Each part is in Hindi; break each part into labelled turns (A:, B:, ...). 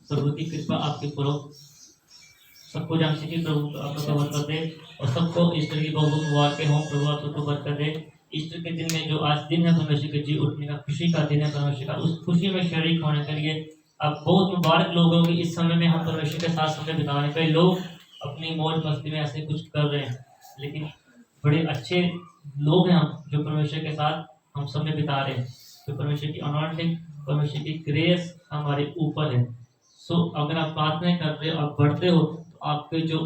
A: प्रभु की कृपा आपके ऊपर हो। सबको जानसी की प्रभु आपका कवर कर दे और सबको ईस्टर की बहुत मुबारक के हों। प्रभु आप सबको बरकत दे। ईस्टर के दिन में जो आज दिन है परमेश्वर के जी उठने का, खुशी का दिन है परमेश्वर का, उस खुशी में शरीक होने के लिए आप बहुत मुबारक लोग हो कि इस समय में हम परमेश्वर के साथ समय बिता रहे हैं। कई लोग अपनी मौज मस्ती में ऐसे कुछ कर रहे हैं, लेकिन बड़े अच्छे लोग हैं हम जो परमेश्वर के साथ हम समय बिता रहे हैं। तो परमेश्वर की अनॉइंटिंग, परमेश्वर की ग्रेस हमारे ऊपर है। सो अगर आप प्रार्थना कर रहे हो, आप बढ़ते हो, तो आपके जो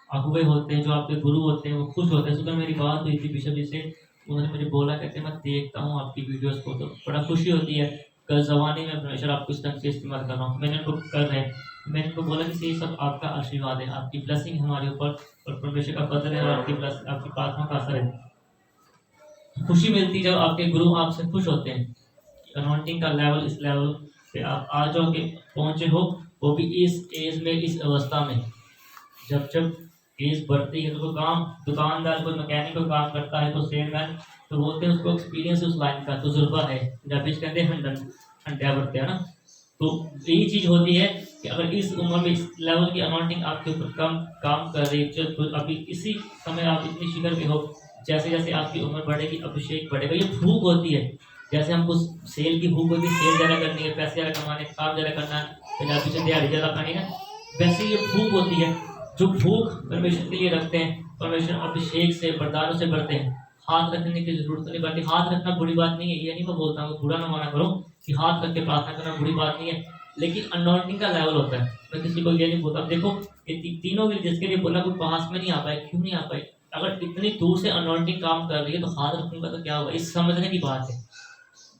A: अगुवे होते हैं, जो आपके गुरु होते हैं, वो खुश होते हैं। सुबह मेरी बात हुई थी बिशप जी से, उन्होंने मुझे बोला, कहते मैं देखता हूँ आपकी वीडियोस को तो बड़ा खुशी होती है। कल जवानी में परमेश्वर आपको इस ढंग से इस्तेमाल कर रहा हूँ। मैंने उनको कर रहे हैं, मैंने उनको बोला कि ये सब आपका आशीर्वाद है, आपकी ब्लेसिंग हमारे ऊपर और परमेश्वर का पत्र है, और आपकी प्रार्थना का असर है। खुशी मिलती है जब आपके गुरु आपसे खुश होते हैं। अनॉइंटिंग का लेवल इस लेवल पे आप आ जाओगे, पहुंचे हो, वो भी इस एज में, इस अवस्था में। जब जब एज बढ़ती है तो काम दुकानदार कोई मैकेनिक को काम करता है तो सेलमैन तो बोलते हैं उसको एक्सपीरियंस उस लाइन का तजुर्बा है, जब कहते हैं हंड्या बढ़ते हैं ना। तो यही चीज होती है कि अगर इस उम्र में इस लेवल की अनॉइंटिंग आपके ऊपर कम काम कर रही है, तो अभी इसी समय आप इतनी शिखर पे हो, जैसे जैसे आपकी उम्र बढ़ेगी अभिषेक बढ़ेगा। ये भूख होती है, जैसे हमको सेल की भूख होती है, सेल ज़्यादा करनी है, पैसे ज़्यादा कमाने, काम ज़्यादा करना है, पंजाबी से दिहाड़ी ज़्यादा खानी है, वैसे ये भूख होती है। जो भूख परमेश्वर के लिए रखते हैं, परमेश्वर अभिषेक से वरदानों से बढ़ते हैं। हाथ रखने की जरूरत नहीं पड़ती। हाथ रखना बुरी बात नहीं है, ये नहीं मैं बोलता हूँ, बुरा ना माना करो कि हाथ रख के प्रार्थना करना बुरी बात नहीं है, लेकिन अनॉइंटिंग का लेवल होता है। मैं किसी को ये नहीं बोलता। देखो ये तीनों भी जिसके लिए बोला कोई पास में नहीं आ पाए, क्यों नहीं आ पाए? अगर इतनी दूर से अनॉइंटिंग काम कर रही है तो हाथ रखने का तो क्या होगा? इस समझने की बात है,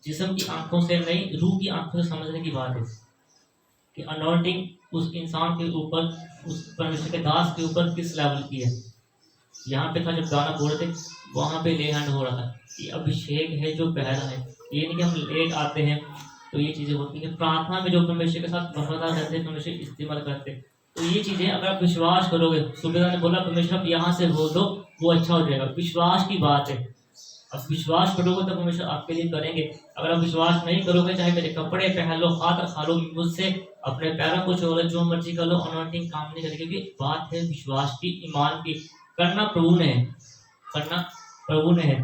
A: जिस्म की आंखों से नहीं, रूह की आंखों से समझने की बात है कि अनॉइंटिंग उस इंसान के ऊपर, उस परमेश्वर के दास के ऊपर किस लेवल की है। यहाँ पे था जब गाना बोल रहे थे, वहां पे ले हैंड हो रहा था कि अभिषेक है जो बह रहा है। ये नहीं कि हम लेट आते हैं तो ये चीजें होती हैं। प्रार्थना में जो परमेश्वर के साथ वफादार रहते, परमेश्वर इस्तेमाल करते, तो ये चीजें अगर आप विश्वास करोगे, सुबेदार ने बोला परमेश्वर आप यहाँ से बोल दो वो अच्छा हो जाएगा। विश्वास की बात है, अब विश्वास करोगे तो परमेश्वर आपके लिए करेंगे। अगर आप विश्वास नहीं करोगे, चाहे मेरे कपड़े पहन लो, हाथ खा लो मुझसे, अपने पैरों को छोड़ लो, जो मर्जी कर लो, अनॉइंटिंग काम नहीं करेगी। क्योंकि बात है विश्वास की, ईमान की। करना प्रभु ने है, करना प्रभु ने है।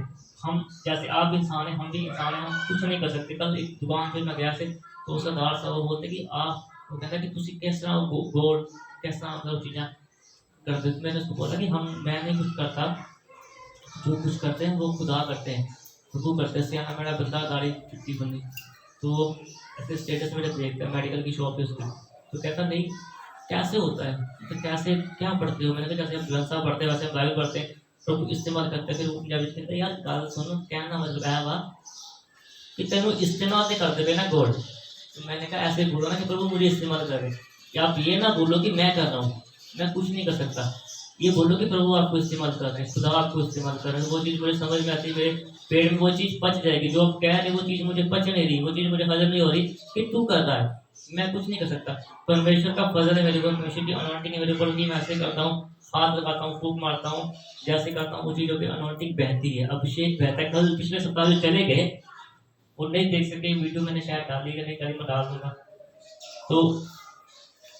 A: हम जैसे आप इंसान है, हम भी इंसान है, हम कुछ नहीं कर सकते। कल एक दुकान पे मैं गया से तो सरदार साहब वो बोलते कि आप, वो कहता कि तुम किस तरह गोल्ड किस तरह मतलब चीज़ें करते। तो मैंने उसको बोला कि मैं नहीं कुछ करता, जो कुछ करते हैं वो खुदा करते हैं, खुद करते हैं। सियाना मेरा बंदा गाड़ी चुट्टी बंदी, तो ऐसे स्टेटस में जब देखता है मेडिकल की शॉप है उसकी, तो कहता नहीं कैसे होता है, तो कैसे क्या पढ़ते हो? मैंने कहा जैसे हम ग्रंथा पढ़ते हैं वैसे हम बाइबल पढ़ते हैं, प्रभु इस्तेमाल करते हैं। फिर वो पंजाबी कहते हैं यार गल सुनो, कहना मतलब है वा कि तेन इस्तेमाल नहीं करते पे ना गॉड। तो मैंने कहा ऐसे बोलो ना कि प्रभु मुझे इस्तेमाल करे, कि आप ये ना बोलो कि मैं कर रहा हूँ, मैं कुछ नहीं कर सकता। ये बोलो कि प्रभु आपको इस्तेमाल कर रहे हैं, खुदा आपको इस्तेमाल कर रहे हैं। वो चीज़ मुझे समझ में आती है, मेरे पेट में वो चीज़ पच जाएगी। जो आप कह रहे वो चीज़ मुझे पच नहीं रही, वो चीज़ मुझे हजम नहीं हो रही कि तू कर रहा है, मैं कुछ नहीं कर सकता। परमेश्वर का फजल है मेरे ऊपर, परमेश्वर की अनॉइंटिंग है मेरे ऊपर कि मैं ऐसे करता हूँ, हाथ लगाता हूँ, फूक मारता हूँ, जैसे करता हूँ वो चीज़ों की अनॉइंटिंग बहती है, अभिषेक बहता है। कल पिछले सप्ताह जो चले गए वो नहीं देख सके, वीडियो मैंने शायद डाली है, नहीं करी, मैं डाल दूंगा। तो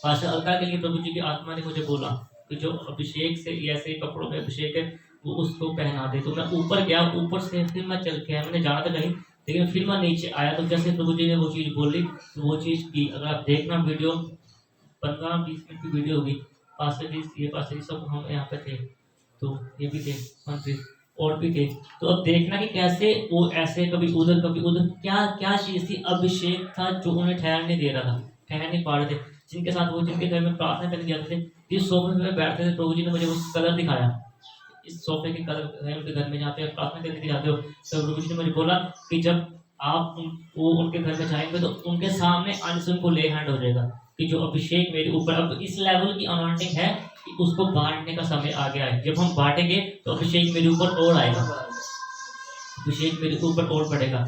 A: पास्टर अलका के लिए प्रभु जी की आत्मा ने मुझे बोला कि जो अभिषेक से ऐसे कपड़ों में अभिषेक है वो उसको पहना दे। तो मैं ऊपर गया, ऊपर से फिर मैं चल के आया, मैंने जाना था कहीं, लेकिन फिर मैं नीचे आया। तो जैसे प्रभु जी ने वो चीज़ बोली तो वो चीज़ की। अगर आप देखना वीडियो 15-20 मिनट की वीडियो होगी, पास्टर जी, ये पास्टर जी सब हम यहाँ पे थे, तो ये भी थे मंत्री और भी थे। तो अब देखना कि कैसे वो ऐसे कभी उधर कभी उधर, क्या क्या चीज़ थी, अभिषेक था जो उन्हें ठहर नहीं दे रहा था, ठहर नहीं पा रहे थे। जिनके साथ वो, जिनके घर में प्रार्थना करने जाते थे, जिस सोफे में बैठते थे, प्रभु जी ने मुझे वो कलर दिखाया, इस सोफे के कलर है उनके घर में जहाँ पे आप प्रार्थना करने जाते हो। तो प्रभु जी ने मुझे बोला कि जब आप वो उनके घर में जाएंगे तो उनके सामने अंश उनको ले हैंड हो जाएगा कि जो अभिषेक मेरे ऊपर अब इस लेवल की अनॉइंटिंग है कि उसको बांटने का समय आ गया है। जब हम बांटेंगे तो अभिषेक मेरे ऊपर और आएगा, अभिषेक मेरे ऊपर और बढ़ेगा।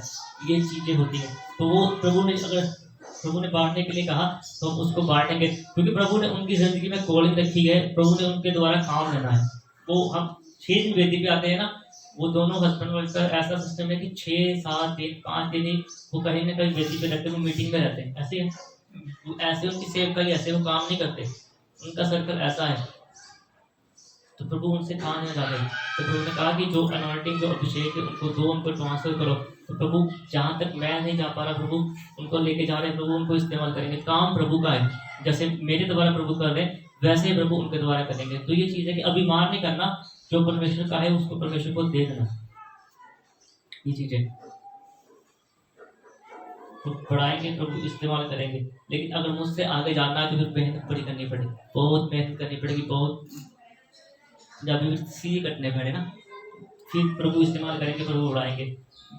A: ये चीजें होती हैं। तो वो प्रभु ने, अगर प्रभु ने बांटने के लिए कहा तो हम उसको बांटेंगे, क्योंकि प्रभु ने उनकी जिंदगी में कॉलिंग रखी है, प्रभु ने उनके द्वारा काम लेना है। वो हम 6 दिन वेदी पे आते हैं ना, वो दोनों हस्बैंड वाइफ का ऐसा सिस्टम है कि 6-7 दिन 5 दिन ही वो कहीं ना कहीं वेदी पे रहते हैं, वो मीटिंग में रहते हैं। ऐसे है ऐसे उनकी सेवकाई ऐसे वो काम नहीं करते, उनका सर्कल ऐसा है। तो प्रभु उनसे कहा नहीं जाते, तो प्रभु ने कहा कि जो अनॉइंटिंग जो अभिषेक है उनको दो, उनको ट्रांसफर करो। तो प्रभु जहाँ तक मैं नहीं जा पा रहा, प्रभु उनको लेके जा रहे हैं, प्रभु उनको इस्तेमाल करेंगे। काम प्रभु का है, जैसे मेरे द्वारा प्रभु कर रहे हैं वैसे ही प्रभु उनके द्वारा करेंगे। तो ये चीज़ है कि अभिमान नहीं करना, जो परमेश्वर का है उसको परमेश्वर को दे देना, ये चीज़ है। तो बढ़ाएंगे प्रभु, इस्तेमाल करेंगे। लेकिन अगर मुझसे आगे जाना है तो फिर मेहनत बड़ी करनी पड़ेगी, बहुत मेहनत करनी पड़ेगी, बहुत जब सीधे कटने पड़े ना, फिर प्रभु इस्तेमाल करेंगे, प्रभु बढ़ाएंगे।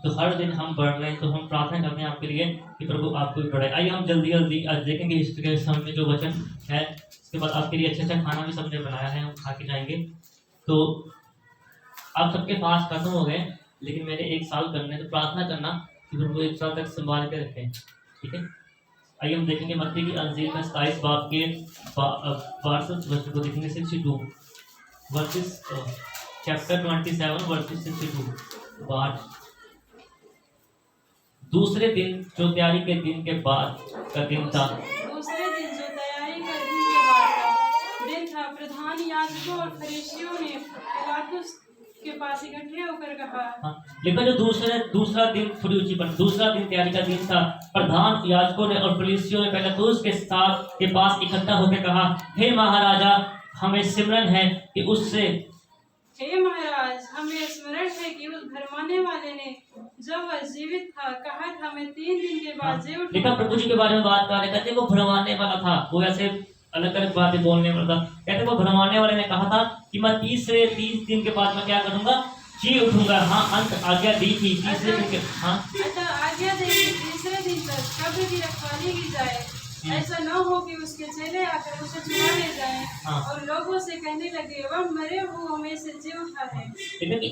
A: तो हर दिन हम बढ़ रहे हैं, तो हम प्रार्थना करते हैं आपके लिए कि प्रभु आपको भी बढ़ाए। आइए हम जल्दी जल्दी आज देखेंगे हिस्ट्री के सामने जो वचन है, उसके बाद आपके लिए अच्छा अच्छा खाना भी सबने बनाया है, हम खा के जाएंगे। तो आप सबके पास खत्म हो गए, लेकिन मेरे 1 साल करने, तो प्रार्थना करना कि प्रभु 1 साल तक संभाल के रखें, ठीक है। आइए हम देखेंगे मत्ती की अंजील में 27 बाब के 62 वचन को देखेंगे, 62 वर्सेस, चैप्टर 27 वर्सेस 62 बार। दूसरे दिन जो तैयारी के दिन के बाद का दिन था,
B: दूसरे दिन जो तैयारी का दिन के बाद का दिन था, प्रधान याजकों और फरीसियों ने पिलातुस के पास इकट्ठे होकर कहा।
A: हाँ, लेकिन जो दूसरा दिन, थोड़ी ऊंची पर, दूसरा दिन तैयारी का दिन था, प्रधान याजकों ने और फरीसियों ने पिलातुस के पास इकट्ठा होकर कहा, हे महाराजा, हमें सिमरन है कि उससे,
B: हे महाराज, हमें स्मरण है कि उस भरमाने वाले ने जब वह जीवित था कहा था, मैं 3 दिन के बाद जी उठूंगा।
A: लेकिन प्रभु जी के बारे में बात कर रहे, कहते वो भरमाने वाला था, वो ऐसे अलग अलग बातें बोलने वाला था। कहते वो भरमाने वाले ने कहा था कि मैं 30 दिन के बाद मैं क्या करूंगा, जी उठूंगा। हाँ, अंत आज्ञा दी थी तीसरे दिन के, हाँ
B: आज्ञा दी थी तीसरे दिन तक कब्र की रखवाली की जाए, ऐसा न हो कि उसके चेले आकर उसे चुरा ले जाएं।
A: हाँ।
B: और लोगों से कहने लगे, वह मरे हुओं में से जी उठा है।
A: लेकिन कि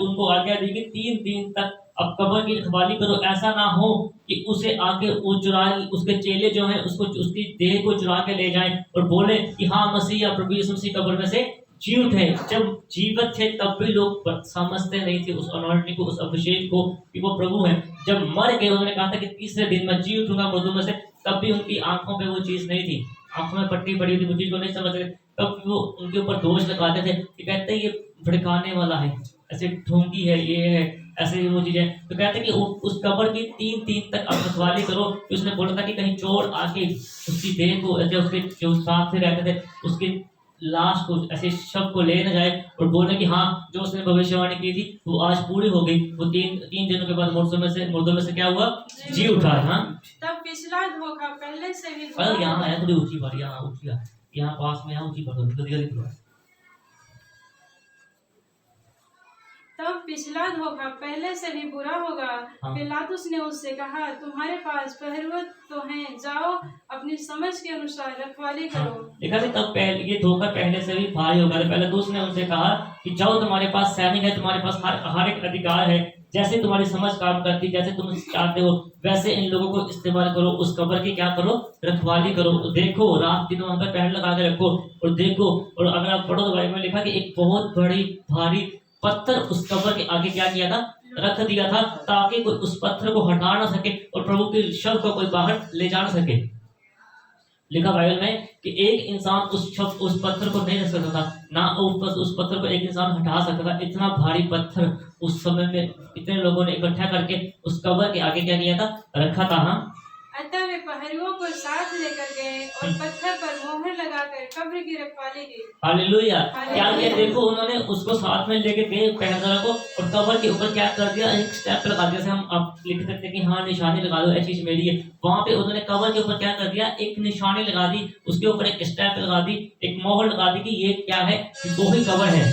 A: उनको आज्ञा दी कि 3 दिन तक अब कब्र की रखवाली करो, ऐसा ना हो कि उसे आके वो चुरा, उसके चेले जो हैं उसको, उसकी देह को चुरा के ले जाएं और बोले कि हाँ मसीह या प्रभु यीशु मसीह कब्र में से जी उठे। जब जीवित थे तब भी लोग समझते नहीं थे उस अनॉइंटिंग को, उस अभिषेक को कि वो प्रभु है। जब मर गए, उन्होंने कहा था कि तीसरे दिन मैं जी उठूंगा मुर्दों में से, तब भी उनकी आंखों पे वो चीज नहीं थी, आंखों में पट्टी पड़ी थी, वो चीज को नहीं समझ रहे। तब वो उनके ऊपर दोष लगाते थे कि कहते ये भड़काने वाला है, ऐसे ढोंगी है, ये है, ऐसे वो चीजें। तो कहते कि उस कब्र की 3 दिन तक आप रखवाली करो। उसने बोला था कि कहीं चोर आके उसकी देह को, उसके जो साथ से रहते थे उसकी लाश को, ऐसे शव को ले न जाए और बोले कि हाँ जो उसने भविष्यवाणी की थी वो आज पूरी हो गई। वो 3 दिनों के बाद मुर्दों में से क्या हुआ, जी उठा। हाँ,
B: तब पिछला धोखा पहले से भी,
A: यहाँ है थोड़ी ऊंची बात, यहाँ ऊंची, यहाँ पास में, यहाँ ऊंची बात।
B: तब पिछला धोखा पहले से भी बुरा होगा।
A: हाँ।
B: पिलातुस ने उससे कहा, तुम्हारे पास पहरुए तो हैं, जाओ अपनी समझ के अनुसार रखवाली करो।
A: लिखा है तब ये धोखा पहले से भी भारी होगा। पिलातुस ने उनसे कहा कि जाओ, तुम्हारे पास सैनिक है, तुम्हारे पास हर एक अधिकार है, जैसे तुम्हारी समझ काम करती, जैसे तुम चाहते हो वैसे इन लोगों को इस्तेमाल करो, उस कब्र की क्या करो, रखवाली करो। देखो रात दिन वहां पर पहन लगा के रखो और देखो। और अगर आप पढ़ो तो बाइबल में लिखा कि एक बहुत बड़ी भारी पत्थर उस कब्र के आगे क्या किया था, रख दिया था, ताकि कोई उस पत्थर को हटा ना सके और प्रभु के शव को कोई बाहर ले जा ना सके। लिखा बाइबल में कि एक इंसान उस पत्थर को नहीं रख सकता था, ना उस पत्थर को एक इंसान हटा सकता था। इतना भारी पत्थर उस समय में इतने लोगों ने इकट्ठा करके उस कब्र के आगे क्या किया था, रखा था। हाँ,
B: अतः वे पहरुओं को साथ लेकर गए और पत्थर पर मोहर लगाकर कब्र की रखवाली की।
A: हालेलुया। क्या किया, देखो उन्होंने उसको साथ में लेके गए पहरेदारों को, और कब्र के ऊपर क्या कर दिया, एक स्टेप लगा दिया। जैसे हम आप लिख सकते हैं कि हाँ निशानी लगा दो, ऐसी चीज मेरी है। वहां पे उन्होंने कब्र के ऊपर क्या कर दिया, एक निशानी लगा दी, उसके ऊपर एक स्टेप लगा दी, एक मोहर लगा दी कि ये क्या है, वो ही कब्र है,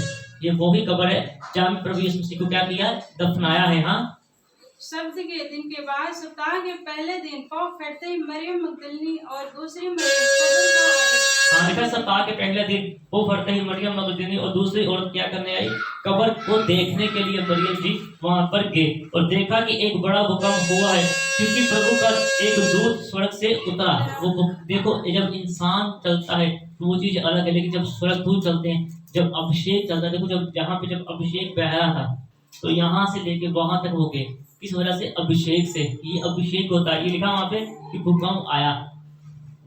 A: ये वो ही कब्र है जहाँ प्रभु यीशु मसीह को क्या किया, दफनाया है। हाँ,
B: शब्द के दिन के बाद सप्ताह के पहले दिन पाँव फटते ही मरियम मगदलिनी और दूसरी मरियम कब्र को आई।
A: देखा, सप्ताह के पहले दिन वो फटते ही मरियम मगदलिनी और दूसरी औरत क्या करने आई, कब्र को देखने के लिए मरियम जी वहां पर गए और देखा कि एक बड़ा भूकंप हुआ है, क्योंकि प्रभु का एक दूत स्वर्ग से उतरा। वो देखो, जब इंसान चलता है तो वो चीज अलग है, लेकिन जब स्वर्गदूत चलते हैं, जब अभिषेक चलता है, देखो जब जहाँ पे जब अभिषेक बह रहा था तो यहाँ से लेके वहां तक हो गए, किस वजह से, अभिषेक से। ये अभिषेक होता है, ये लिखा वहां पे कि भूकंप आया।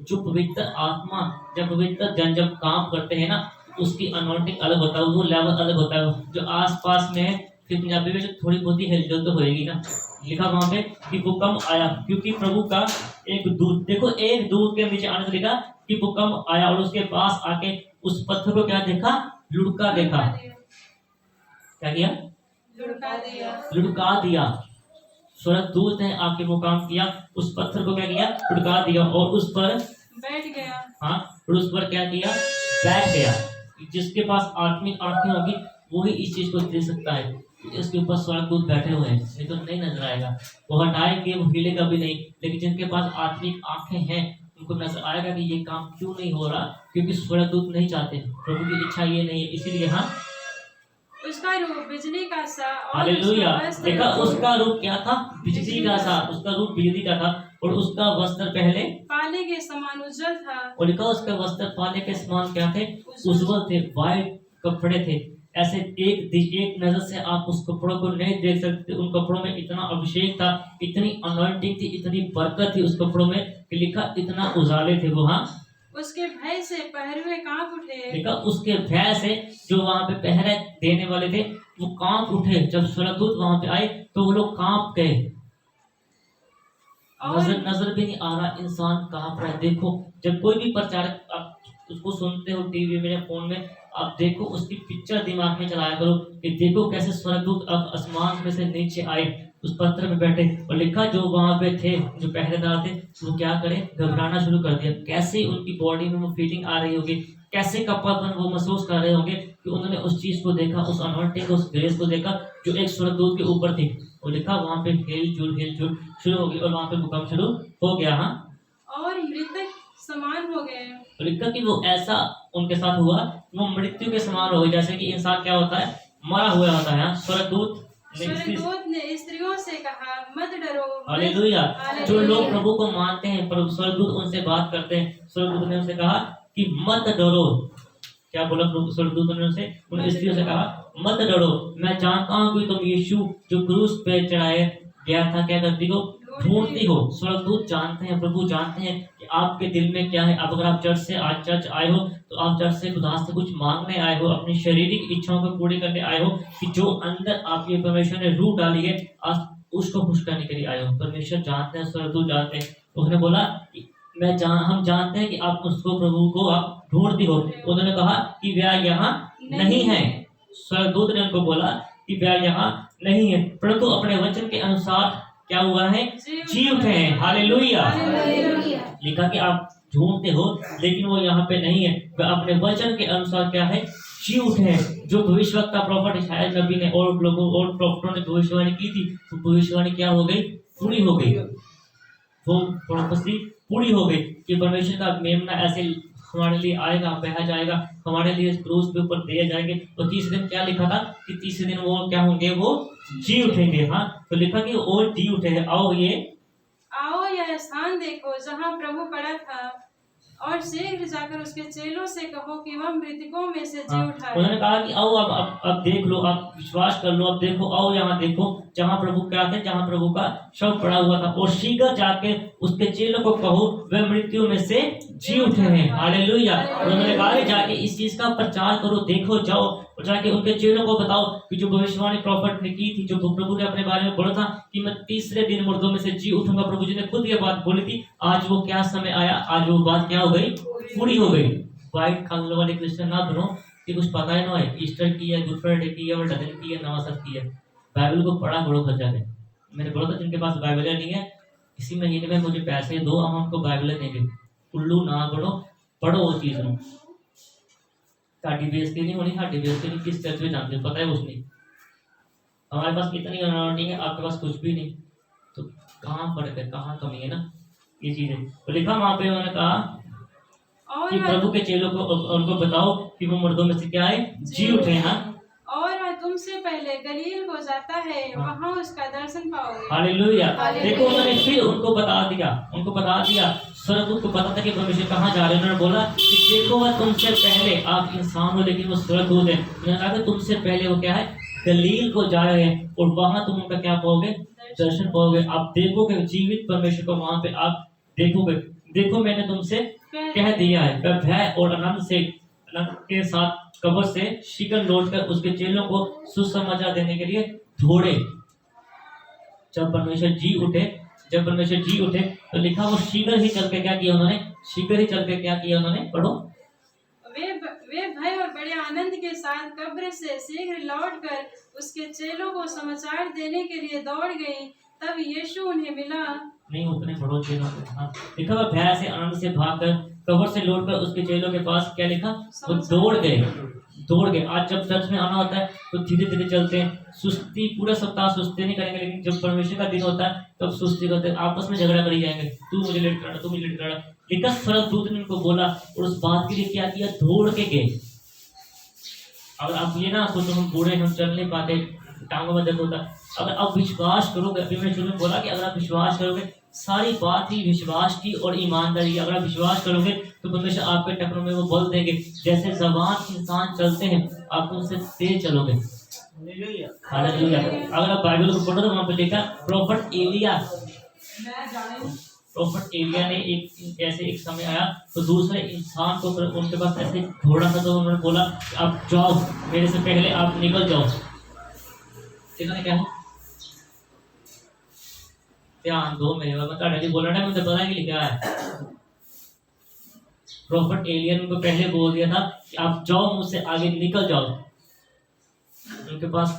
A: जो पवित्र आत्मा जब पवित्र जन जब काम करते हैं ना, उसकी अनॉइंटिंग अलग होता है, वो लेवल अलग होता है। जो आसपास में फिर पंजाबी में थोड़ी बहुत ही हिलजुल तो होएगी ना। लिखा वहां पे कि भूकंप आया, क्योंकि प्रभु का एक दूत, देखो एक दूत के नीचे आने से लिखा कि भूकंप आया और उसके पास आके उस पत्थर को क्या देखा, लुढ़का देखा। क्या किया, लुढ़का दिया। स्वर्गदूत ने आके वो काम किया, उस पत्थर को क्या किया, लुढ़का दिया और उस पर
B: बैठ गया।
A: हाँ, और उस पर क्या किया, बैठ गया। जिसके पास आत्मिक आंखें होगी वो ही इस चीज को देख सकता है। इसके ऊपर स्वर्गदूत बैठे हुए हैं, ये तो नहीं नजर आएगा, वो हटाएंगे, वो हिलेगा भी नहीं। लेकिन जिनके पास आत्मिक आंखें हैं उनको नजर आएगा कि ये काम क्यों नहीं हो रहा, क्योंकि स्वर्गदूत नहीं चाहते, प्रभु की इच्छा ये नहीं है, इसीलिए। हाँ,
B: उसका रूप बिजली का सा और
A: हालेलुया।
B: उसका वस्त्र
A: देखा उसका रूप क्या था, बिजली का सा, उसका रूप बिजली का था और उसका वस्त्र पहले
B: पाले के समान उज्जवल था।
A: और लिखा उसके वस्त्र पाने के समान क्या थे, उज्जवल थे, वाइट कपड़े थे। ऐसे एक नजर से आप उस कपड़ों को नहीं देख सकते, उन कपड़ों में इतना अभिषेक था, इतनी अनॉइंटिंग थी, इतनी बरकत थी उस कपड़ों में कि लिखा इतना उजाले थे वो। हाँ,
B: उसके भय से पहरुए कांप उठे।
A: लिखा उसके भय से जो वहां पे पहरे देने वाले थे वो कांप उठे। जब स्वर्गदूत वहां पे आए तो वो लोग कांप गए। नजर भी नहीं आ रहा इंसान कांप रहा है। देखो जब कोई भी प्रचारक आप उसको सुनते हो टीवी में या फोन में, आप देखो उसकी पिक्चर दिमाग में चलाया करो कि देखो कैसे स्वर्गदूत अब आसमान में से नीचे आए, उस पत्थर में बैठे और लिखा जो वहां पे थे, जो पहरेदार थे, वो क्या करें, घबराना शुरू कर दिया। कैसे उनकी बॉडी में वो फीलिंग आ रही होगी, कैसे कपड़पन वो महसूस कर रहे होंगे कि उन्होंने उस चीज को देखा, उस अनॉइंटिंग, उस ग्रेस को देखा जो एक स्वर्गदूत के ऊपर थी। और लिखा वहां पे हिलजुल शुरू हो गई और वहां पे भूकंप शुरू हो गया। हाँ,
B: और मृतक समान हो गए।
A: और लिखा कि वो ऐसा उनके साथ हुआ, वो मृत्यु के समान हो गए। जैसे कि इंसान क्या होता है, मरा हुआ होता है। स्वर्गदूत
B: ने स्त्रियों से कहा मत डरो।
A: हालेलुया। जो लोग प्रभु को मानते हैं, प्रभु स्वर्गदूत उनसे बात करते हैं। स्वर्गदूत ने उनसे कहा कि मत डरो। क्या बोला प्रभु स्वर्गदूत ने उनसे, उन स्त्रियों से कहा मत डरो, मैं जानता हूँ कि तुम यीशु जो क्रूस पे चढ़ाया गया था क्या करती हो, ढूंढती हो। स्वर्गदूत जानते हैं, प्रभु जानते हैं कि आपके दिल में क्या है। अब अगर आप चर्च से आज चर्च आए हो तो आप चर्च से खुदा से कुछ मांगने आए हो, अपनी शारीरिक इच्छाओं को पूरी करने आए हो, कि जो अंदर आपकी परमेश्वर ने रूह डाली है आज उसको खुश करने के लिए आए हो। परमेश्वर जानते हैं, स्वर्गदूत जानते हैं। उसने बोला हम जानते हैं कि आप उसको, प्रभु को आप ढूंढती हो। उन्होंने कहा कि वह यहाँ नहीं है। स्वर्गदूत ने उनको बोला कि वह यहाँ नहीं है, परंतु अपने वचन के अनुसार क्या हुआ है, जी उठे हैं। हालेलुया। लिखा कि आप ढूंढते हो लेकिन वो यहाँ पे नहीं है, वह अपने वचन के अनुसार क्या है, जी उठे हैं। जो भविष्यवक्ता प्रॉफिट शायद नबी ने और लोगों और प्रॉफिटों ने भविष्यवाणी की थी, तो भविष्यवाणी क्या हो गई, पूरी हो गई। वो प्रोफेसी पूरी हो गई कि परमेश्वर का मेमना ऐसे हमारे लिए आएगा, बहा जाएगा, हमारे लिए क्रूस के ऊपर दिए जाएंगे। और तीसरे दिन क्या लिखा था कि तीसरे दिन वो क्या होंगे, वो जी उठेंगे। हाँ, तो लिखा कि वो जी उठे हैं। आओ
B: यह स्थान देखो जहाँ प्रभु पड़ा था, और शीघ्र जाकर उसके चेलों से कहो कि वह मृतकों में से जी उठा है।
A: उन्होंने कहा कि आओ अब देख लो, आप विश्वास कर लो, अब देखो, आओ यहाँ देखो जहाँ प्रभु क्या थे, जहाँ प्रभु का शव पड़ा हुआ था। और शीघ्र जाके उसके चेलों को कहो वह मृत्यु में से जी उठे हैं। हालेलुया। उन्होंने कहा जाके इस चीज का प्रचार करो, देखो, जाओ और जाके उनके चेलों को बताओ कि जो भविष्यवाणी प्रॉफिट ने की थी, जो प्रभु ने अपने बारे में बोला था कि मैं तीसरे दिन मुर्दों में से जी उठूंगा, प्रभु जी ने खुद ये बात बोली थी। आज वो क्या समय आया, आज वो बात क्या हो गई, पूरी हो गई। व्हाइट खाने वाले क्रिश्चियन ना बनो कि कुछ पता ही ना है, ईस्टर की है, गुड फ्राइडे की है, और डजन की है, नवासत की है। बाइबल को पढ़ा करो घर जाके। मैंने बोला था जिनके पास बाइबल नहीं है, इसी महीने में मुझे पैसे दो, हम आपको बाइबल देंगे। उल्लू ना पढ़ो, पढ़ो वो चीज में। साड़ी बेइज्जती नहीं होनी, साड़ी बेइज्जती नहीं किस चर्च में जानते हो, पता है कुछ नहीं। हमारे पास इतनी अनॉइंटिंग है, आपके पास कुछ भी नहीं, तो कहाँ फर्क है, कहाँ कमी है ना, ये चीज है। तो लिखा वहां पे उन्होंने कहा कि प्रभु के चेलों को उनको बताओ कि वो मुर्दों में से क्या है, जी उठे हैं।
B: और वह तुमसे पहले गलील को जाता है, वहाँ उसका दर्शन पाओगे।
A: हालेलुया। देखो उन्होंने फिर उनको बता दिया। स्वर्गदूत को पता था कि परमेश्वर कहाँ जा रहे हैं। उन्होंने बोला कि देखो वह तुमसे पहले, आप इंसान हो लेकिन वो स्वर्गदूत है। उन्होंने कहा कि तुमसे पहले वो क्या है, गलील को जा रहे हैं और वहां तुम उनका क्या पाओगे, दर्शन पाओगे। आप देखोगे जीवित परमेश्वर को, वहां पे आप देखोगे। देखो मैंने तुमसे कह दिया है। वह भय और आनंद के साथ कब्र से शीघ्र लौटकर उसके चेलों को सुसमाचार देने के लिए दौड़े। जब परमेश्वर जी उठे तो लिखा वो शीघ्र ही चल के क्या किया उन्होंने, पढ़ो।
B: वे भय और बड़े आनंद के साथ कब्र से शीघ्र लौटकर उसके चेलों को समाचार देने के लिए दौड़ गई। तब यीशु उन्हें मिला।
A: नहीं, उतने पढ़ो चेलों को। हाँ, लिखा वो भय से आनंद से भागकर कब्र से लौटकर उसके चेलों के पास क्या लिखा, वो दौड़ गए। आज जब चर्च में आना होता है तो धीरे धीरे चलते हैं, सुस्ती पूरा सप्ताह सुस्ती नहीं करेंगे, लेकिन जब परमेश्वर का दिन होता है तब सुस्ती करते हैं, आपस में झगड़ा करी जाएंगे, तू मुझे लेट कर रहा। लेकिन स्वर्गदूत ने उनको बोला और उस बात के लिए क्या किया, दौड़ के गए। अगर आप ये ना सोचो हम बूढ़े, हम चल नहीं पाते, टांगों में दर्द होता, अगर आप विश्वास करोगे, अभी मैंने शुरू में बोला कि अगर आप विश्वास करोगे, सारी बात ही विश्वास की और ईमानदारी। अगर आप विश्वास करोगे तो परमेश्वर आपके टखनों में वो बल देंगे। जैसे जवान इंसान चलते हैं, आप उनसे तेज चलोगे। हालेलुया। अगर आप बाइबल को पढ़ो तो वहां पे लिखा प्रोफेट एलिया ने एक समय आया तो दूसरे इंसान को उनके पास ऐसे घोड़ा था, तो उन्होंने बोला आप जाओ, मेरे से पहले आप निकल जाओ। इन्होंने क्या ध्यान दो मेरे मैं बोला ना, मुझे पता कि क्या है। प्रोफेट एलिया ने उनको पहले बोल दिया था कि आप जाओ, मुझसे आगे निकल जाओ। उनके पास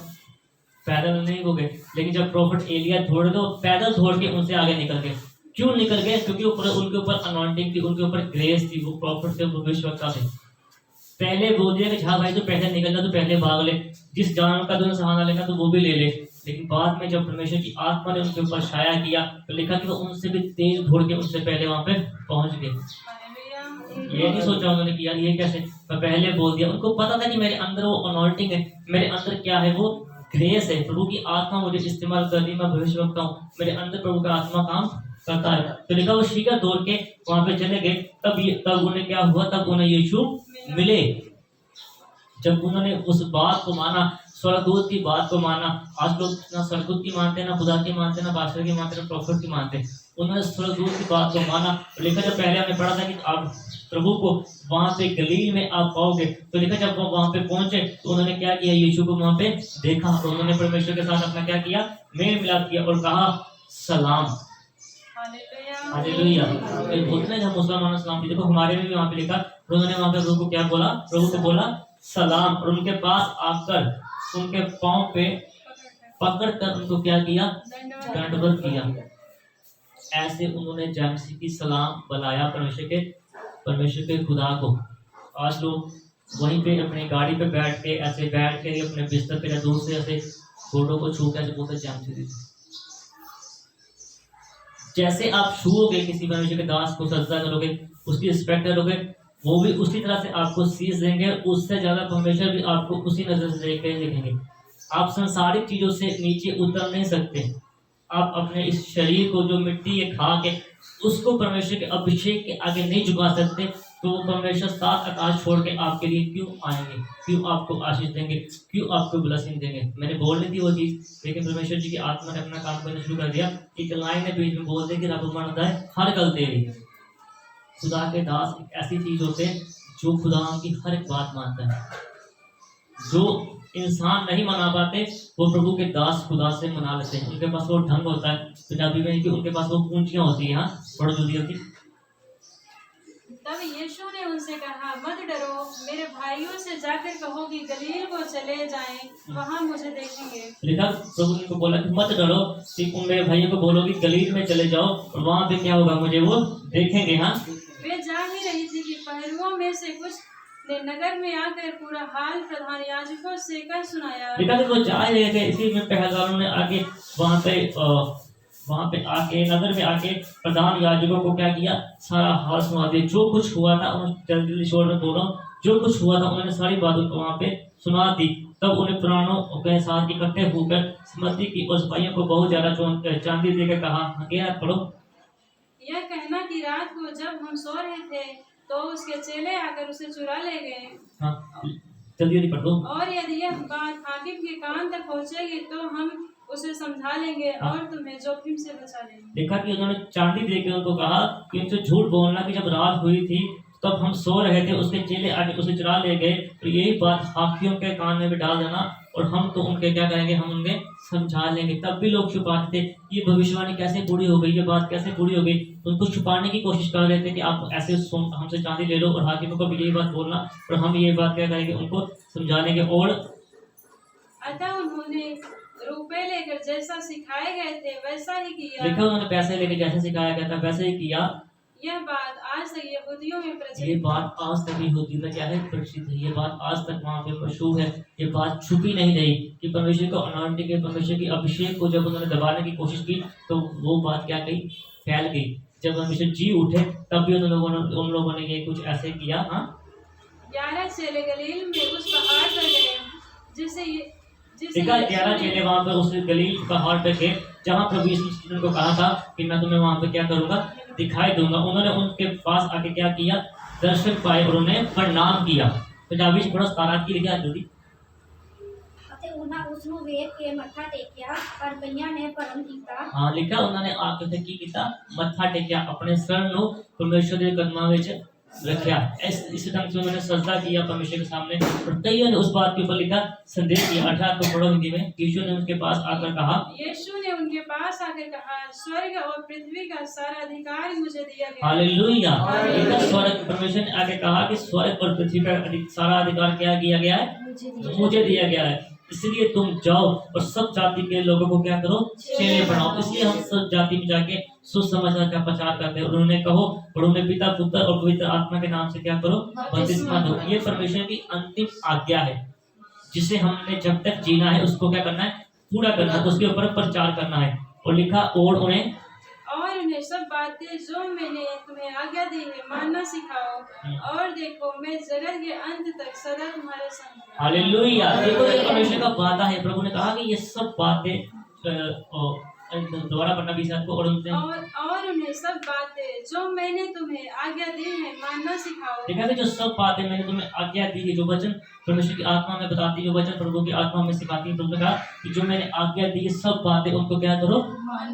A: पैदल नहीं हो गए, लेकिन जब प्रोफेट एलिया दौड़े तो पैदल दौड़ के उनसे आगे निकल गए। क्यों निकल गए? क्योंकि उनके ऊपर अनॉइंटिंग थी, उनके ऊपर ग्रेस थी, वो प्रॉफिट थे, वो भविष्यवक्ता थे। पहले बोल दिया कि हाँ भाई तो पहले निकल जा, तो पहले भाग ले, जिस जानवर का तुमने सहारा लेना तो वो भी ले ले। लेकिन बाद में जब परमेश्वर की आत्मा ने उनके ऊपर छाया किया तो लिखा कि वो उनसे भी तेज दौड़ के उनसे पहले वहां पे पहुंच गए। ये नहीं सोचा उन्होंने कि यार ये कैसे, मैं पहले बोल दिया। उनको पता था कि मेरे अंदर वो अनॉइंटिंग है, मेरे अंदर क्या है, वो ग्रेस है, प्रभु की आत्मा मुझे इस्तेमाल कर रही, मैं भविष्यवक्ता हूँ, मेरे अंदर प्रभु का आत्मा काम करता है। तो लिखा वो शीघ्र दौड़ के वहां पे चले गए। तब उन्हें क्या हुआ, तब उन्हें यीशु मिले। जब उन्होंने उस बात को माना, स्वर्गदूत की बात को माना। आज लोग ना स्वर्गदूत की मानते, ना खुदा की मानते, ना पास्टर की मानते, ना प्रॉफिट की मानते। उन्होंने स्वर्गदूत की बात को माना। लिखा जब पहले हमने पढ़ा था कि आप प्रभु को वहां पे गलील में आप पाओगे, तो लिखा जब वो वहां पे पहुंचे तो उन्होंने क्या किया, यीशु को वहां पे देखा, तो उन्होंने परमेश्वर के साथ अपना क्या किया, मेल मिलाप किया और कहा सलाम। हालेलुया। बोलते हैं मुसलमान सलाम भी, देखो हमारे में भी वहां पे लिखा, उन्होंने वहां पे प्रभु को क्या बोला, प्रभु को बोला सलाम, और उनके पास आकर उनके पांव पे पकड़कर उनको क्या किया, दंडवत किया। ऐसे उन्होंने जैमसी की सलाम बुलाया परमेश्वर के खुदा को। आज लोग वहीं पे अपनी गाड़ी पे बैठ के अपने बिस्तर पे दूर से ऐसे फोटो को छू के ऐसे बोलते जैमसी। जैसे आप छूओगे किसी परमेश्वर के दास को, सजदा करोगे, उसकी रिस्पेक्ट करोगे, वो भी उसी तरह से आपको सीस देंगे। उससे ज्यादा परमेश्वर भी आपको उसी नजर से देखेंगे। आप संसारिक चीजों से नीचे उतर नहीं सकते। आप अपने इस शरीर को जो मिट्टी है खा के, उसको परमेश्वर के अभिषेक के आगे नहीं झुका सकते। तो परमेश्वर सात आकाश छोड़ के आपके लिए क्यों आएंगे, क्यों आपको आशीष देंगे, क्यों आपको ब्लेसिंग देंगे। मैंने बोल रही थी वो चीज, लेकिन परमेश्वर जी की आत्मा ने अपना काम करना शुरू कर दिया। एक लाइन ने बीच में बोल दी कि रब मानता है हर गल तेरी। खुदा के दास एक ऐसी चीज होते हैं जो खुदा की हर एक बात मानता है। जो इंसान नहीं मना पाते वो प्रभु के दास खुदा से मना लेते हैं। उनके पास वो ढंग होता है, पंजाबी में कि उनके पास वो पूंछियां होती है। हाँ, बड़ी जल्दी होती।
B: तब यीशु ने उनसे कहा, मत डरो, मेरे भाइयों से जाकर कहो कि गलील को चले जाएं, वहां मुझे देखेंगे। लिखा प्रभु ने बोला कि मत डरो, कि तुम मेरे भाइयों को बोलो कि गलील में चले जाओ और वहां पे क्या होगा, मुझे वो देखेंगे। हाँ, वे जा ही रही थी कि पहरुओं में से कुछ ने नगर में आकर पूरा हाल प्रधान याजकों से कर सुनाया। लिखा कि वो जा रहे थे, इसी में पहलवानों ने आके वहां पे आके नगर में आके प्रधान याजकों को क्या किया, सारा हाल सुना दिया। जो कुछ हुआ था, जल्दी शोर में बोल रहा हूँ, जो कुछ हुआ था उन्होंने सारी बातों को वहां पे सुना दी। तब उन्हें पुरानों के साथ इकट्ठे होकर स्मृति की और सिपाहियों को बहुत ज्यादा चांदी देकर कहा, पढ़ो, यह कहना कि रात को जब हम सो रहे थे तो उसके चेले आकर उसे चुरा ले गए। हाँ, जल्दी पढ़ दो। और यदि यह बात हाकिम के कान तक पहुंचेगी तो हम उसे समझा लेंगे और तुम्हें जोखिम से बचा लेंगे।
A: देखा कि उन्होंने चांदी देकर उनको कहा कि उनसे झूठ बोलना कि जब रात हुई थी तब हम सो रहे थे, उसके चेले आके उसे चुरा ले गए, तो यही बात हाकियों के कान में भी डाल देना और हम तो उनके क्या करेंगे, हम उन्हें समझा लेंगे। तब भी लोग छुपाते थे, ये भविष्यवाणी कैसे पूरी हो गई, ये बात कैसे पूरी हो गई, उनको छुपाने की कोशिश कर रहे थे कि आप ऐसे हमसे चांदी ले लो और हाकिमों को भी यही बात बोलना और हम ये बात क्या करेंगे, उनको समझा लेंगे। और
B: अतः उन्होंने रुपए लेकर जैसा सिखाए गए थे वैसा ही किया।
A: देखा, उन्होंने पैसे लेकर जैसे सिखाया गया था वैसे ही किया।
B: यह बात आज तक यहूदियों में
A: ये
B: प्रचलित
A: बात आज तक यहूदियों में क्या है, प्रसिद्ध है। ये बात आज तक वहाँ पे मशहूर है। ये बात छुपी नहीं रही कि परमेश्वर को अनॉइंटिंग के, परमेश्वर की अभिषेक को जब उन्होंने दबाने की कोशिश की तो वो बात क्या गई, फैल गई। जब परमेश्वर जी उठे तब भी उन लोगों ने ये कुछ ऐसे किया। हाँ,
B: 11 चेले गलील में उस पहाड़ पर गए जिसे
A: 11 चेले वहाँ पे उस गलील पहाड़ पे गए जहाँ प्रभु यीशु मसीह ने उनको कहा था कि मैं तुम्हें वहाँ पे क्या करूंगा, दिखाई दूंगा। उन्होंने उनके पास आके क्या किया, दर्शन पाए और उन्हें प्रणाम किया। तो जाविश बड़ा तारात की लिखा जल्दी।
C: ਅਤੇ ਉਹਨਾਂ ਉਸ ਨੂੰ ਵੇਖ ਕੇ ਮੱਥਾ ਟੇਕਿਆ ਪਰ ਕਈਆਂ ਨੇ ਭਰਮ ਕੀਤਾ।
A: हाँ, लिखा उन्होंने आके की किया, मत्था टेकिया, अपने सर नु परमेश्वर के कदमां विच रखा। इस ढंग से उन्होंने सजदा किया परमेश्वर के सामने। और कईयों ने उस बात के ऊपर लिखा संदेश दिया। 18 को पढ़ो हिंदी में। यीशु ने उनके पास आकर कहा,
B: यीशु ने उनके पास आकर कहा, स्वर्ग और पृथ्वी का सारा अधिकार मुझे दिया गया।
A: हालेलुया। स्वर्ग, परमेश्वर ने आगे कहा कि स्वर्ग और पृथ्वी का सारा अधिकार क्या किया गया है, मुझे दिया गया है। इसलिए तुम जाओ और सब जाति के लोगों को क्या करो, चेले बनाओ। इसलिए हम सब जाति में जाके सुसमाचार का प्रचार करते हैं। और उन्होंने कहो और उन्हें पिता, पुत्र और पवित्र आत्मा के नाम से क्या करो, बपतिस्मा दो। ये परमेश्वर की अंतिम आज्ञा है जिसे हमने जब तक जीना है उसको क्या करना है, पूरा करना है, उसके ऊपर प्रचार करना है। और लिखा और उन्हें
B: सब बातें जो मैंने तुम्हें आज्ञा दी है मानना सिखाओ और देखो मैं जगत के अंत तक सदा तुम्हारे संग हूँ।
A: हालेलुया। देखो ये परमेश्वर का वादा है। प्रभु ने कहा कि ये सब बातें दोबारा पढ़ना भी को और
B: उन्हें सब बातें जो मैंने तुम्हें आज्ञा दी है मानना सिखाओ।
A: देखा कि जो सब बातें मैंने तुम्हें आज्ञा दी है, जो वचन परमेश्वर की आत्मा में बताती है, जो वचन प्रभु की आत्मा में सिखाती है, प्रभु ने कहा कि जो मैंने आज्ञा दी है सब बातें उनको क्या करो,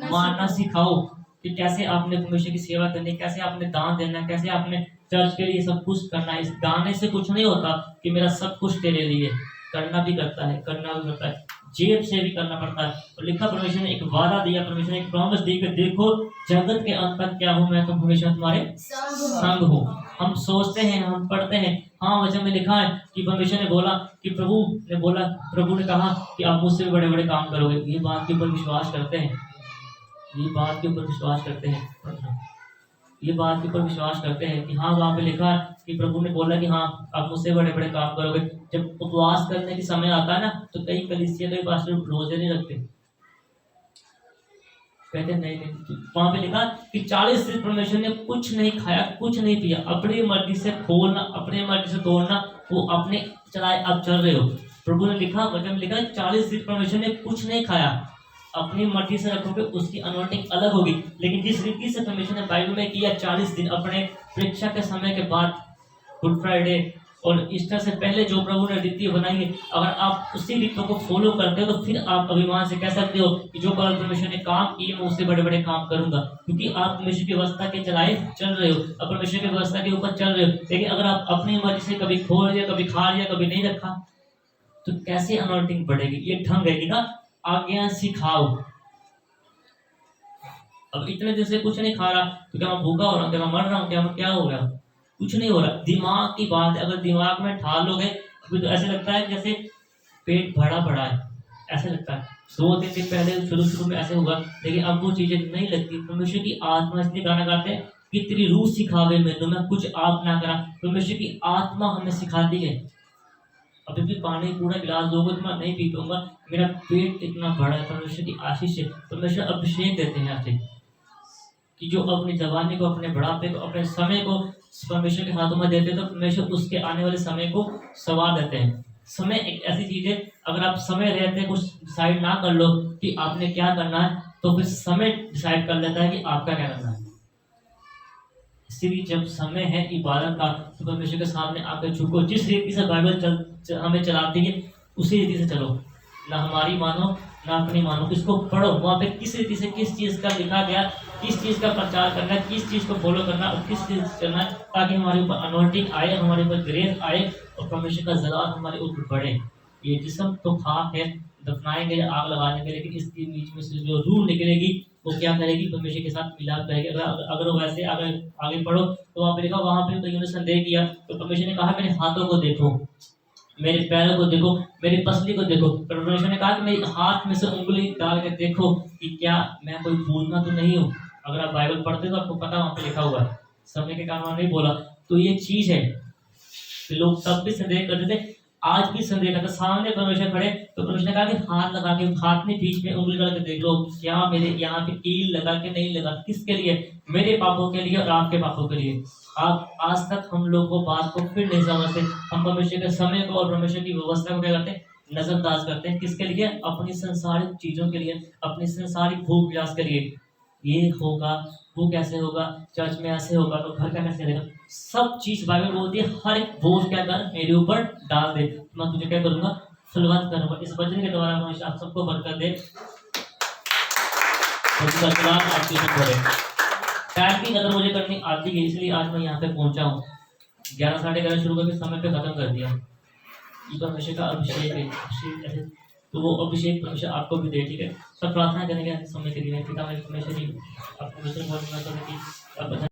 A: मानना सिखाओ। कि कैसे आपने परमेश्वर की सेवा करनी, कैसे आपने दान देना, कैसे आपने चर्च के लिए सब कुछ करना है। इस गाने से कुछ नहीं होता कि मेरा सब कुछ तेरे लिए, करना भी करता है, करना भी करता है, जेब से भी करना पड़ता है। और लिखा परमेश्वर ने एक वादा दिया, परमेश्वर ने एक प्रॉमिस दी कि देखो जगत के अंत तक क्या हूँ मैं, तो हमेशा तुम्हारे संग हूँ। हम सोचते हैं, हम पढ़ते हैं, हाँ वचन में लिखा है कि परमेश्वर ने बोला कि प्रभु ने कहा कि आप मुझसे भी बड़े बड़े काम करोगे। ये बात के ऊपर विश्वास करते हैं, ये बात के ऊपर विश्वास करते हैं, ये बात के ऊपर विश्वास करते हैं कि हाँ वहाँ पे लिखा है कि प्रभु ने बोला कि हाँ आप मुझसे बड़े बड़े काम करोगे। जब उपवास करने के समय आता है ना तो कई कलीसिया, कई पास्टर रोजे नहीं रखते, कहते नहीं। वहाँ पे लिखा कि 40 दिन परमेश्वर ने कुछ नहीं खाया, कुछ नहीं पिया, अपनी मर्जी से खोलना, अपनी मर्जी से तोड़ना, वो अपने चलाए आप चल रहे हो। प्रभु ने लिखा, वचन में लिखा 40 दिन परमेश्वर ने कुछ नहीं खाया, अपनी मर्जी से रखोगे उसकी अनॉइंटिंग अलग होगी। लेकिन जिस रीति से परमेश्वर ने बाइबल में किया 40 दिन अपने परीक्षा के समय के बाद, गुड फ्राइडे और ईस्टर से पहले जो प्रभु ने रीति बनाई है, अगर आप उसी रीतों को फॉलो करते हो तो फिर आप अभिमान से कह सकते हो कि जो परमेश्वर ने काम किए मैं उससे बड़े बड़े काम करूंगा, क्योंकि आप परमेश्वर की व्यवस्था के चलाए चल रहे हो, अब परमेश्वर की व्यवस्था के ऊपर चल रहे हो। लेकिन अगर आप अपनी मर्जी से कभी खोल लिया, कभी खा लिया, कभी नहीं रखा, तो कैसे अनॉइंटिंग बढ़ेगी। ये ढंग है कि ना आज्ञा सिखाओ। अब इतने दिन से कुछ नहीं खा रहा तो क्या मैं भूखा हो रहा हूँ, क्या मैं मर रहा हूँ, क्या हो गया, कुछ नहीं हो रहा। दिमाग की बात है, अगर दिमाग में ठाल लोगे तो ऐसे लगता है जैसे पेट भरा पड़ा है, ऐसे लगता है। 2-3 दिन पहले शुरू में ऐसे हुआ, लेकिन अब वो चीजें नहीं लगती। परमेश्वर की आत्मा, इसलिए गाना गाते हैं कि तेरी रूह सिखावे मैनू, मैं कुछ आप ना करा। परमेश्वर की आत्मा हमें सिखाती है। अभी भी पानी पूरा गिलास दोगे तो मैं नहीं पी पाऊंगा, मेरा पेट इतना बड़ा है। परमेश्वर की आशीष है, परमेश्वर अभिषेक देते हैं आपसे कि जो अपनी जवानी को, अपने बुढ़ापे को, अपने समय को परमेश्वर के हाथों में देते हैं तो परमेश्वर उसके आने वाले समय को संवार देते हैं। समय एक ऐसी चीज है, अगर आप समय रहते कुछ डिसाइड ना कर लो कि आपने क्या करना है, तो फिर समय डिसाइड कर लेता है कि आपका क्या करना है। इसलिए जब समय है इबादत का तो परमेश्वर के सामने आकर झुको। जिस रीति से बाइबल हमें चलाती है उसी रीति से चलो, ना हमारी मानो ना अपनी मानो। इसको पढ़ो, वहाँ पे किस रीति से किस चीज़ का लिखा गया, किस चीज़ का प्रचार करना है, किस चीज़ को फॉलो करना और किस चीज़ से करना है, ताकि हमारे ऊपर अनॉइंटिंग आए, हमारे ऊपर ग्रेस आए और परमेश्वर का जलाल हमारे ऊपर बढ़े। ये जिस्म तो खाक है, दफनाएंगे या आग लगाने के, लेकिन इसके बीच में से जो रूह निकलेगी वो क्या करेगी, परमेश्वर के साथ मिलाप करेगी। अगर वो वैसे आगे पढ़ो तो वहाँ पे लिखा, वहाँ पे कईयों ने संदेह किया तो परमेश्वर ने कहा मेरे हाथों को देखो, मेरे पैरों को देखो, मेरी पसली को देखो। परमेश्वर ने कहा कि मेरे हाथ में से उंगली डाल के देखो कि क्या मैं कोई भूलना तो नहीं हूँ। अगर आप बाइबल पढ़ते तो आपको पता वहाँ पे लिखा हुआ है, समय के कारण नहीं बोला। तो ये चीज है, लोग तब भी संदेह करते थे, आज भी संदेह करते। सामने परमेश्वर खड़े तो परमेश्वर ने कहा कि हाथ लगा के, हाथ में बीच में उंगली डाल के देख लो, क्या मेरे यहाँ पे कील लगा के नहीं लगा। किसके लिए? मेरे पापों के लिए और आपके पापों के लिए। आप आज तक हम लोग को बात को फिर नहीं समझते। हम परमेश्वर के समय को और परमेश्वर की व्यवस्था को क्या करते हैं, नजरअंदाज करते हैं। किसके लिए? अपनी संसारिक चीजों के लिए, अपनी संसारिक भूख प्यास के लिए। ये होगा, वो कैसे होगा, चर्च में ऐसे होगा तो घर का कैसे रहेगा। सब चीज बाइबल बोलती है, हर एक बोझ क्या कर मेरे ऊपर डाल दे, मैं तुझे क्या करूंगा, फलवंत करूंगा। इस वचन के द्वारा परमेश्वर आप सबको बरकत दे। आपकी टाइम की कदर मुझे करनी आती है, इसलिए आज मैं यहाँ पे पहुंचा हूँ। 11 साढ़े 11 शुरू करके समय पे खत्म कर दिया। ये परमेश्वर का अभिषेक है, तो वो अभिषेक परमेश्वर आपको भी दे। ठीक है, सब प्रार्थना करेंगे समय के लिए। पिता परमेश्वर जी, आपको बहुत